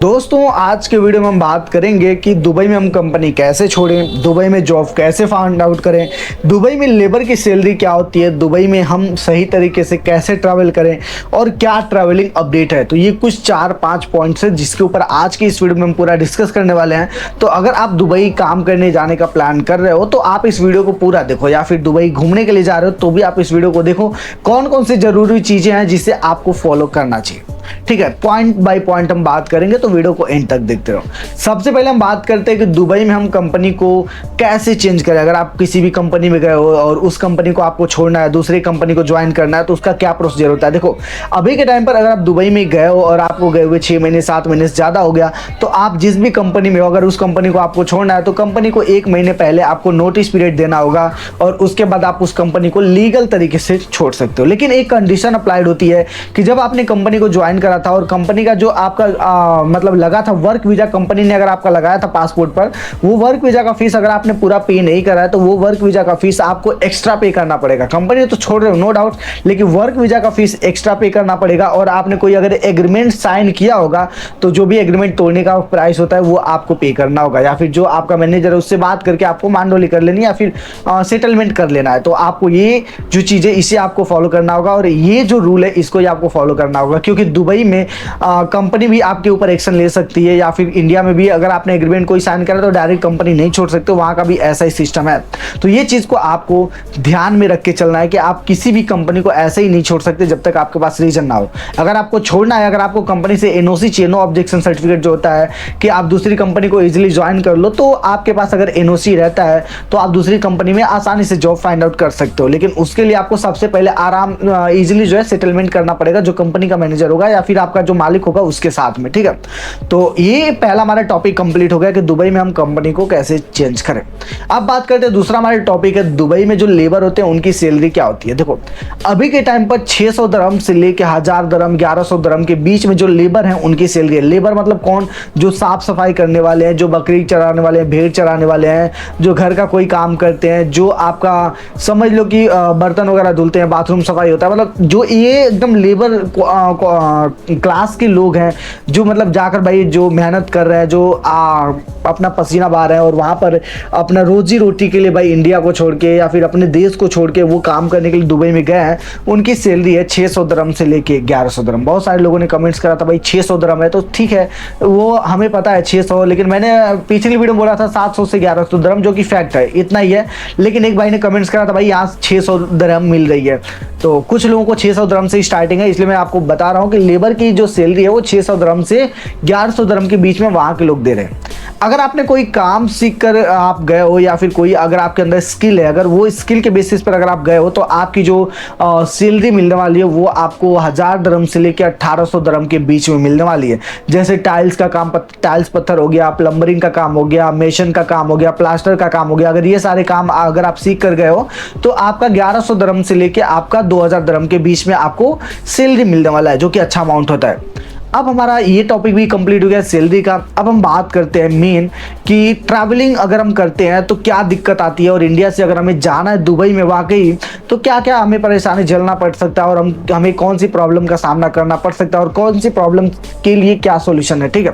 दोस्तों आज के वीडियो में हम बात करेंगे कि दुबई में हम कंपनी कैसे छोड़ें, दुबई में जॉब कैसे फाइंड आउट करें, दुबई में लेबर की सैलरी क्या होती है, दुबई में हम सही तरीके से कैसे ट्रैवल करें और क्या ट्रैवलिंग अपडेट है। तो ये कुछ 4-5 पॉइंट्स है जिसके ऊपर आज की इस वीडियो में हम पूरा डिस्कस करने वाले हैं। तो अगर आप दुबई काम करने जाने का प्लान कर रहे हो तो आप इस वीडियो को पूरा देखो, या फिर दुबई घूमने के लिए जा रहे हो तो भी आप इस वीडियो को देखो। कौन कौन सी जरूरी चीज़ें हैं जिसे आपको फॉलो करना चाहिए, ठीक है। पॉइंट बाय पॉइंट हम बात करेंगे तो वीडियो को एंड तक देखते रहो। सबसे पहले हम बात करते हैं कि दुबई में हम कंपनी को कैसे चेंज करें। अगर आप किसी भी कंपनी में गए हो और उस कंपनी को आपको छोड़ना है, दूसरी कंपनी को ज्वाइन करना है, तो उसका क्या प्रोसीजर होता है। देखो अभी के टाइम पर अगर आप दुबई में गए हो और आपको गए हुए 6 महीने 7 महीने से ज़्यादा हो गया, तो आप जिस भी कंपनी में हो अगर उस कंपनी को आपको छोड़ना है तो कंपनी को 1 महीने पहले आपको नोटिस पीरियड देना होगा और उसके बाद आप उस कंपनी को लीगल तरीके से छोड़ सकते हो। लेकिन एक कंडीशन अप्लाइड होती है कि जब आपने कंपनी को ज्वाइन करा था और कंपनी का जो आपका मतलब लगा था वर्क वीजा, कंपनी ने अगर आपका लगाया था पासपोर्ट पर, वो वर्क वीजा का फीस अगर आपने पूरा पे नहीं करा है तो वो वर्क वीजा का फीस आपको एक्स्ट्रा पे करना पड़ेगा। कंपनी तो छोड़ रहे हो नो डाउट, लेकिन वर्क वीजा का फीस एक्स्ट्रा पे करना पड़ेगा। और आपने कोई अगर एग्रीमेंट साइन किया होगा तो जो भी एग्रीमेंट तोड़ने का प्राइस होता है वो आपको पे करना होगा, या फिर जो आपका मैनेजर है उससे बात करके आपको मांडोली कर लेनी या फिर सेटलमेंट कर लेना है। तो आपको ये जो चीज़ें इसे आपको फॉलो करना होगा और ये जो रूल है इसको आपको फॉलो करना होगा, क्योंकि दुबई में कंपनी भी आपके ऊपर एक्शन ले सकती है, या फिर इंडिया में भी अगर आपने एग्रीमेंट कोई साइन करा तो डायरेक्ट कंपनी नहीं छोड़ सकते, वहाँ का भी ऐसा ही सिस्टम है। तो ये चीज़ को आपको ध्यान में रख के चलना है कि आप किसी भी कंपनी को ऐसे ही नहीं छोड़ सकते जब तक आपके पास रीजन ना हो। अगर आपको छोड़ना है, अगर आपको कंपनी से एनओसी चाहिए, नो ऑब्जेक्शन सर्टिफिकेट जो होता है कि आप दूसरी कंपनी को इजिली ज्वाइन कर लो, तो आपके पास अगर एनओसी रहता है तो आप दूसरी कंपनी में आसानी से जॉब फाइंड आउट कर सकते हो। लेकिन उसके लिए आपको सबसे पहले आराम इजिली जो है सेटलमेंट करना पड़ेगा, जो कंपनी का मैनेजर होगा या फिर आपका जो मालिक होगा उसके साथ में, ठीक है। तो ये पहला हमारा टॉपिक कंप्लीट हो गया कि दुबई में हम कंपनी को कैसे चेंज करें। अब बात करते हैं दूसरा हमारा टॉपिक है दुबई में जो लेबर होते हैं उनकी सैलरी क्या होती है। देखो अभी के टाइम पर 600 दरहम से लेके 1000 दरहम 1100 दरहम के बीच में जो लेबर हैं उनकी सैलरी है। लेबर मतलब कौन, जो साफ सफाई करने वाले हैं, जो बकरी चराने वाले हैं, भेड़ चराने वाले हैं, जो घर का कोई काम करते हैं, जो आपका समझ लो कि बर्तन वगैरह धुलते हैं, बाथरूम सफाई होता है, मतलब जो ये एकदम लेबर क्लास के लोग हैं, जो मतलब जाकर भाई जो मेहनत कर रहे हैं, जो अपना पसीना बहा रहे हैं और वहाँ पर अपना रोजी रोटी के लिए भाई इंडिया को छोड़ के या फिर अपने देश को छोड़ के वो काम करने के लिए दुबई में गए हैं, उनकी सैलरी है 600 दरहम से लेके 1100 दरहम। बहुत सारे लोगों ने कमेंट्स करा था भाई 600 दरहम है, तो ठीक है वो हमें पता है 600, लेकिन मैंने पिछली वीडियो में बोला था 700 से 1100 दरहम, जो कि फैक्ट है, इतना ही है। लेकिन एक भाई ने कमेंट्स करा था भाई यहाँ 600 दरहम मिल रही है, तो कुछ लोगों को 600 दरहम से स्टार्टिंग है, इसलिए मैं आपको बता रहा हूँ कि लेबर की जो सैलरी है वो 600 दरहम से 1100 दरहम के बीच में वहाँ के लोग दे रहे हैं। अगर आपने कोई काम सीख कर आप गए हो या फिर कोई अगर आपके अंदर स्किल है, अगर वो स्किल के बेसिस पर अगर आप गए हो तो आपकी जो सैलरी मिलने वाली है वो आपको 1000 दरहम से लेकर 1800 दरहम के बीच में मिलने वाली है। जैसे टाइल्स का काम, टाइल्स पत्थर हो गया, प्लम्बरिंग का काम हो गया, मेशन का काम हो गया, प्लास्टर का काम हो गया, अगर ये सारे काम अगर आप सीख कर गए हो तो आपका 1100 दरहम से लेकर आपका 2000 दरहम के बीच में आपको सैलरी मिलने वाला है, जो कि अच्छा अमाउंट होता है। अब हमारा ये टॉपिक भी कंप्लीट हो गया सैलरी का। अब हम बात करते हैं मेन कि ट्रैवलिंग अगर हम करते हैं तो क्या दिक्कत आती है, और इंडिया से अगर हमें जाना है दुबई में वाकई तो क्या क्या हमें परेशानी झेलना पड़ सकता है, और हमें कौन सी प्रॉब्लम का सामना करना पड़ सकता है और कौन सी प्रॉब्लम के लिए क्या सॉल्यूशन है, ठीक है।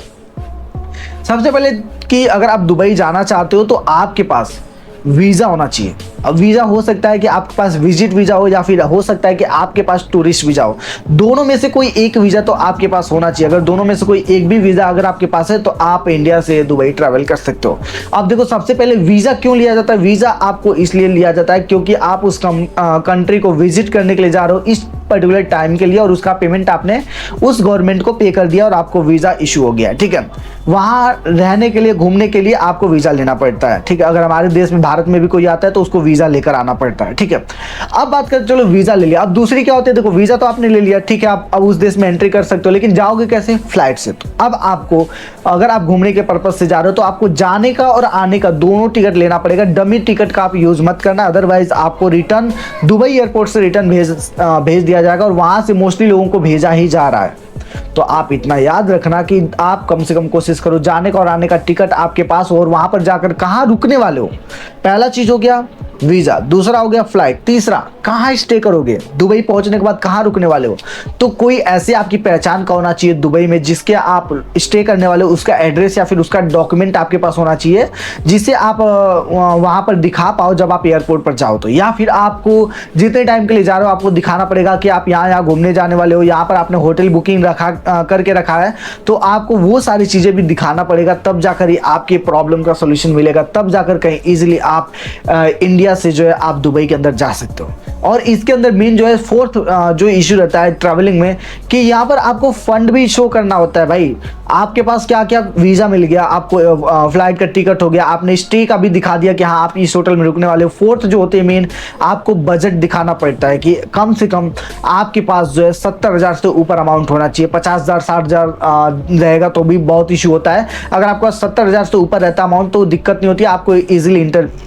सबसे पहले कि अगर आप दुबई जाना चाहते हो तो आपके पास वीज़ा होना चाहिए। अब वीज़ा हो सकता है कि आपके पास विजिट वीज़ा हो या फिर हो सकता है कि आपके पास टूरिस्ट वीज़ा हो, दोनों में से कोई एक वीज़ा तो आपके पास होना चाहिए। अगर दोनों में से कोई एक भी वीज़ा अगर आपके पास है तो आप इंडिया से दुबई ट्रैवल कर सकते हो। अब देखो सबसे पहले वीज़ा क्यों लिया जाता है, वीज़ा आपको इसलिए लिया जाता है क्योंकि आप उस कंट्री को विजिट करने के लिए जा रहे हो इस पर्टिकुलर टाइम के लिए, और उसका पेमेंट आपने उस गवर्नमेंट को पे कर दिया और आपको वीज़ा इशू हो गया, ठीक है। वहाँ रहने के लिए, घूमने के लिए आपको वीज़ा लेना पड़ता है, ठीक है। अगर हमारे देश में भारत में भी कोई आता है तो उसको वीज़ा लेकर आना पड़ता है, ठीक है। अब बात करें, चलो वीज़ा ले लिया, अब दूसरी क्या होती है, देखो वीज़ा तो आपने ले लिया, ठीक है, आप अब उस देश में एंट्री कर सकते हो, लेकिन जाओगे कैसे, फ्लाइट से। तो अब आपको अगर आप घूमने के पर्पज से जा रहे हो तो आपको जाने का और आने का दोनों टिकट लेना पड़ेगा। डमी टिकट का आप यूज़ मत करना, अदरवाइज आपको रिटर्न दुबई एयरपोर्ट से रिटर्न भेज दिया जाएगा, और वहाँ से मोस्टली लोगों को भेजा ही जा रहा है। तो आप इतना याद रखना कि आप कम से कम कोशिश करो जाने का और आने का टिकट आपके पास हो, और वहां पर जाकर कहाँ रुकने वाले हो। पहला चीज हो गया वीज़ा, दूसरा हो गया फ्लाइट, तीसरा कहाँ स्टे करोगे, दुबई पहुंचने के बाद कहाँ रुकने वाले हो। तो कोई ऐसे आपकी पहचान का होना चाहिए दुबई में जिसके आप स्टे करने वाले हो, उसका एड्रेस या फिर उसका डॉक्यूमेंट आपके पास होना चाहिए जिसे आप वहाँ पर दिखा पाओ जब आप एयरपोर्ट पर जाओ तो। या फिर आपको जितने टाइम के लिए जा रहे हो आपको दिखाना पड़ेगा कि आप यहाँ घूमने जाने वाले हो, यहाँ पर आपने होटल बुकिंग करके रखा है, तो आपको वो सारी चीज़ें भी दिखाना पड़ेगा, तब जाकर ही आपके प्रॉब्लम का सोल्यूशन मिलेगा, तब जाकर कहीं ईजिली आप इंडिया से जो है आप दुबई के अंदर जा सकते हो। और इसके अंदर मेन जो है फोर्थ जो इशू रहता है ट्रैवलिंग में कि यहाँ पर आपको फंड भी शो करना होता है भाई। आपके पास क्या क्या वीज़ा मिल गया, आपको फ्लाइट का टिकट हो गया, आपने स्टे का भी दिखा दिया कि हाँ आप इस होटल में रुकने वाले हो। फोर्थ जो होते हैं मेन, आपको बजट दिखाना पड़ता है कि कम से कम आपके पास जो है 70,000 से ऊपर अमाउंट होना चाहिए। 50,000 60,000 रहेगा तो भी बहुत इशू होता है। अगर आपका 70,000 से ऊपर रहता है अमाउंट तो दिक्कत नहीं होती, आपको इजीली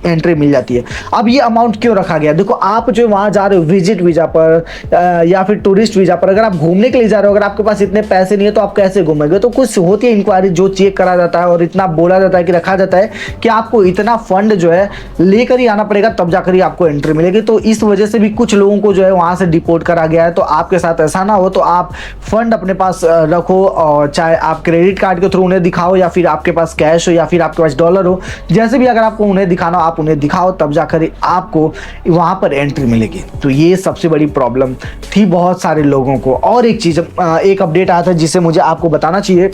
एंट्री मिल जाती है। अब ये अमाउंट क्यों रखा गया, देखो आप जो वहाँ जा रहे हो विजिट वीज़ा पर या फिर टूरिस्ट वीज़ा पर, अगर आप घूमने के लिए जा रहे हो, अगर आपके पास इतने पैसे नहीं है तो आप कैसे घूमेंगे। तो कुछ होती है इंक्वायरी जो चेक करा जाता है और इतना बोला जाता है कि रखा जाता है कि आपको इतना फंड जो है लेकर ही आना पड़ेगा तब जाकर ही आपको एंट्री मिलेगी। तो इस वजह से भी कुछ लोगों को जो है वहाँ से डिपोर्ट करा गया है। तो आपके साथ ऐसा ना हो, तो आप फंड अपने पास रखो, और चाहे आप क्रेडिट कार्ड के थ्रू उन्हें दिखाओ या फिर आपके पास कैश हो या फिर आपके पास डॉलर हो, जैसे भी अगर आपको उन्हें दिखाना हो आप उन्हें दिखाओ, तब जाकर आपको वहाँ पर एंट्री मिलेगी। तो ये सबसे बड़ी प्रॉब्लम थी बहुत सारे लोगों को। और एक चीज़, एक अपडेट आया था जिसे मुझे आपको बताना चाहिए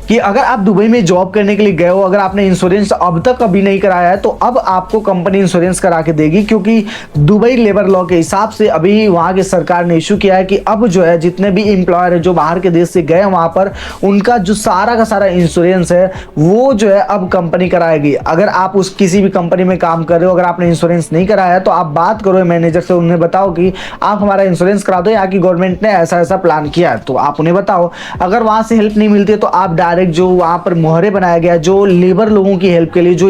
कि अगर आप दुबई में जॉब करने के लिए गए हो, अगर आपने इंश्योरेंस अब तक अभी नहीं कराया है तो अब आपको कंपनी इंश्योरेंस करा के देगी, क्योंकि दुबई लेबर लॉ के हिसाब से अभी वहाँ की सरकार ने इशू किया है कि अब जो है जितने भी एम्प्लॉयर है जो बाहर के देश से गए वहाँ पर, उनका जो सारा का सारा इंश्योरेंस है वो जो है अब कंपनी कराएगी। अगर आप उस किसी भी कंपनी में काम कर रहे हो, अगर आपने इंश्योरेंस नहीं कराया है तो आप बात करो मैनेजर से, उन्हें बताओ कि आप हमारा इंश्योरेंस करा दो, यहाँ की गवर्नमेंट ने ऐसा ऐसा प्लान किया है, तो आप उन्हें बताओ। अगर वहाँ से हेल्प नहीं मिलती है तो आप डायरेक्ट जो वहाँ पर मुहर्रे बनाया गया जो लेबर लोगों की हेल्प के लिए, जो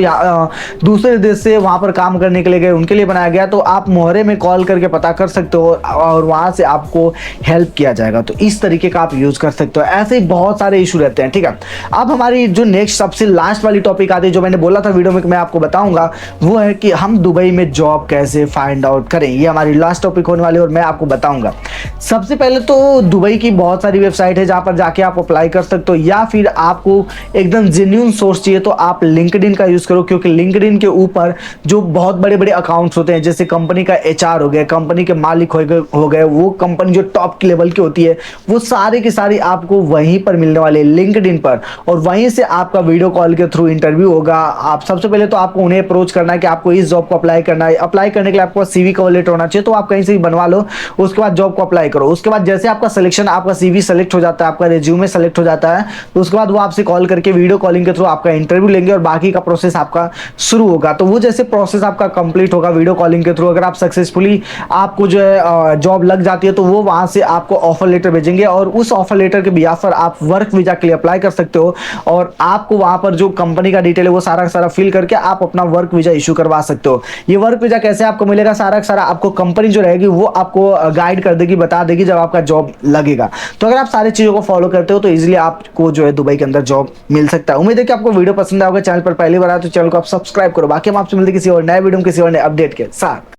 दूसरे देश से वहाँ पर काम करने के लिए गए उनके लिए बनाया गया, तो आप मुहर्रे में कॉल करके पता कर सकते हो और वहाँ से आपको हेल्प किया जाएगा। तो इस तरीके का आप यूज़ कर सकते हो। ऐसे ही बहुत सारे इशू रहते हैं, ठीक है। अब हमारी जो नेक्स्ट सबसे लास्ट वाली टॉपिक आती है, जो मैंने बोला था वीडियो में मैं आपको बताऊंगा, वो है कि हम दुबई में जॉब कैसे फाइंड आउट करें। ये हमारी लास्ट टॉपिक होने वाली है और मैं आपको बताऊंगा। सबसे पहले तो दुबई की बहुत सारी वेबसाइट है जहाँ पर जाके आप अप्लाई कर सकते हो, या फिर आपको एकदम जेन्युइन सोर्स चाहिए तो आप लिंक्डइन का यूज करो, क्योंकि लिंक्डइन के ऊपर जो बहुत बड़े बड़े अकाउंट्स होते हैं, जैसे कंपनी का एचआर हो गया, कंपनी के मालिक हो गए, वो कंपनी जो टॉप की लेवल की होती है, वो सारे की सारी आपको वहीं पर मिलने वाले लिंक्डइन पर, और वहीं से आपका वीडियो कॉल के थ्रू इंटरव्यू होगा। आप सबसे पहले तो आपको उन्हें अप्रोच करना है कि आपको इस जॉब को अप्लाई करना है। अप्लाई करने के लिए आपको सीवी कवर लेटर होना चाहिए, तो आप कहीं से भी बनवा लो, उसके बाद जॉब को अप्लाई करो। उसके बाद जैसे आपका सिलेक्शन, आपका सीवी सेलेक्ट हो जाता है, आपका रिज्यूमे सेलेक्ट हो जाता है, तो उसके बाद वो आपसे कॉल करके वीडियो कॉलिंग के थ्रू आपका इंटरव्यू लेंगे और बाकी का प्रोसेस आपका शुरू होगा। तो वो जैसे प्रोसेस आपका कंप्लीट होगा वीडियो कॉलिंग के थ्रू, अगर आप सक्सेसफुली आपको जो है जॉब लग जाती है तो वो वहां से आपको ऑफर लेटर भेजेंगे, और उस ऑफर लेटर के बिहाफ पर आप वर्क वीजा के लिए अप्लाई कर सकते हो, और आपको वहां पर जो कंपनी का डिटेल है वो सारा सारा फिल करके आप अपना वर्क वीजा इशू करवा सकते हो। ये वर्क वीजा कैसे आपको मिलेगा, सारा सारा आपको कंपनी जो रहेगी वो आपको गाइड कर देगी, बता देगी जब आपका जॉब लगेगा। तो अगर आप सारी चीजों को फॉलो करते हो तो इजीली आपको जो है दुबई के अंदर जॉब मिल सकता है। उम्मीद है कि आपको वीडियो पसंद आएगा। चैनल पर पहली बार आए तो चैनल को आप सब्सक्राइब करो। बाकी हम आपसे मिलते किसी और नए वीडियो में किसी और नए अपडेट के साथ।